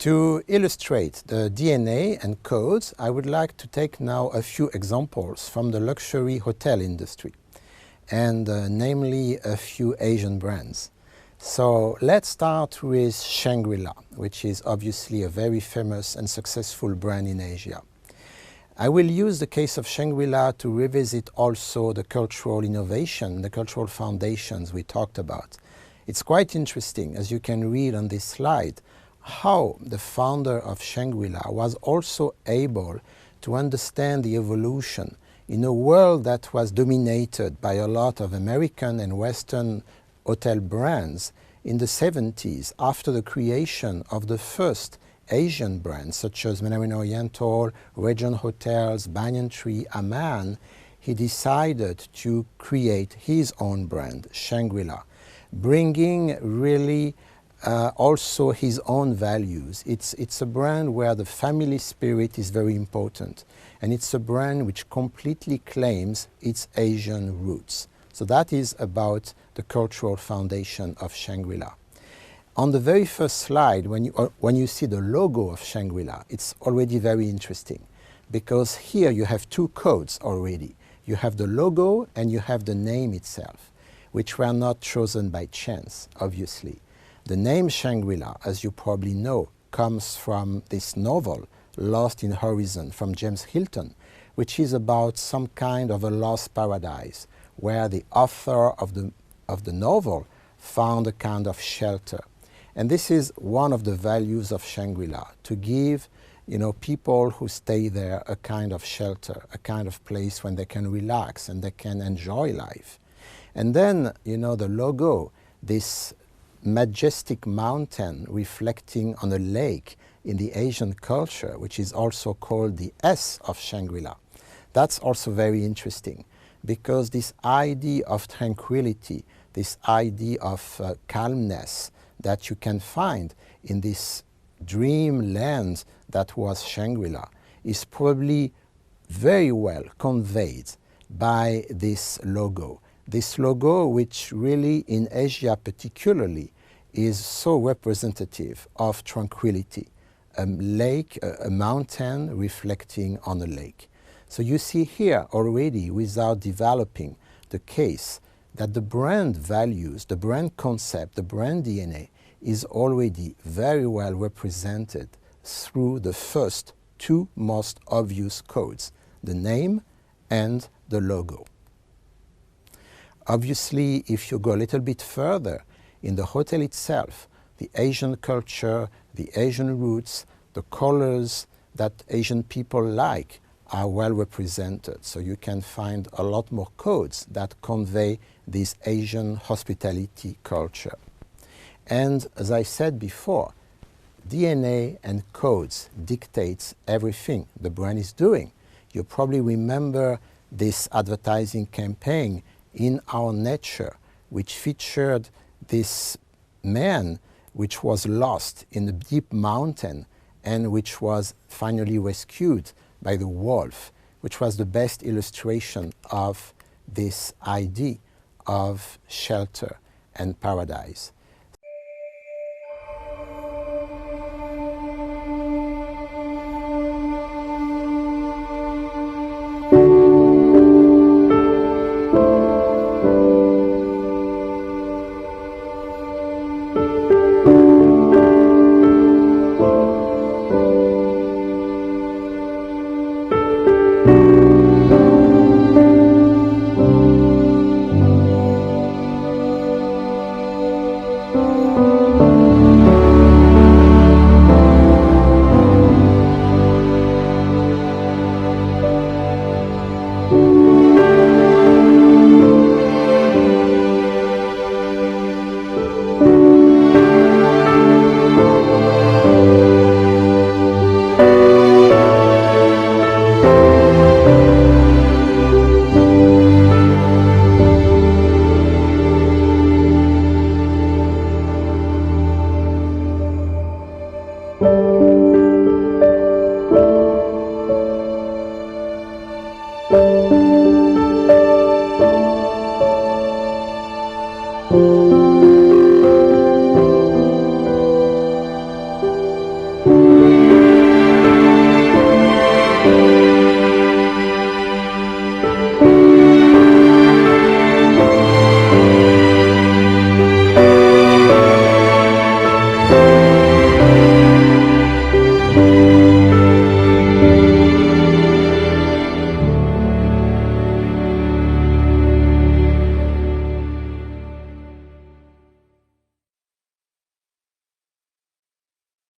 To illustrate the DNA and codes, I would like to take now a few examples from the luxury hotel industry, and namely a few Asian brands. So let's start with Shangri-La, which is obviously a very famous and successful brand in Asia. I will use the case of Shangri-La to revisit also the cultural innovation, the cultural foundations we talked about. It's quite interesting, as you can read on this slide, how the founder of Shangri-La was also able to understand the evolution in a world that was dominated by a lot of American and Western hotel brands in the 70s, after the creation of the first Asian brands such as Mandarin Oriental, Regent Hotels, Banyan Tree, Aman. He decided to create his own brand, Shangri-La, bringing really also his own values. It's a brand where the family spirit is very important, and it's a brand which completely claims its Asian roots. So that is about the cultural foundation of Shangri-La. On the very first slide, when you see the logo of Shangri-La, it's already very interesting, because here you have two codes already. You have the logo and you have the name itself, which were not chosen by chance, obviously. The name Shangri-La, as you probably know, comes from this novel, Lost in Horizon, from James Hilton, which is about some kind of a lost paradise, where the author of the novel found a kind of shelter. And this is one of the values of Shangri-La, to give people who stay there a kind of shelter, a kind of place when they can relax and they can enjoy life. And then, the logo, this majestic mountain reflecting on a lake in the Asian culture, which is also called the S of Shangri-La. That's also very interesting, because this idea of tranquility, this idea of calmness that you can find in this dreamland that was Shangri-La is probably very well conveyed by this logo. This logo, which really in Asia particularly is so representative of tranquility, a lake, a mountain reflecting on a lake. So you see here already, without developing the case, that the brand values, the brand concept, the brand DNA is already very well represented through the first two most obvious codes, the name and the logo. Obviously, if you go a little bit further, in the hotel itself, the Asian culture, the Asian roots, the colors that Asian people like are well represented. So you can find a lot more codes that convey this Asian hospitality culture. And as I said before, DNA and codes dictates everything the brand is doing. You probably remember this advertising campaign, In Our Nature, which featured this man which was lost in a deep mountain and which was finally rescued by the wolf, which was the best illustration of this idea of shelter and paradise. you.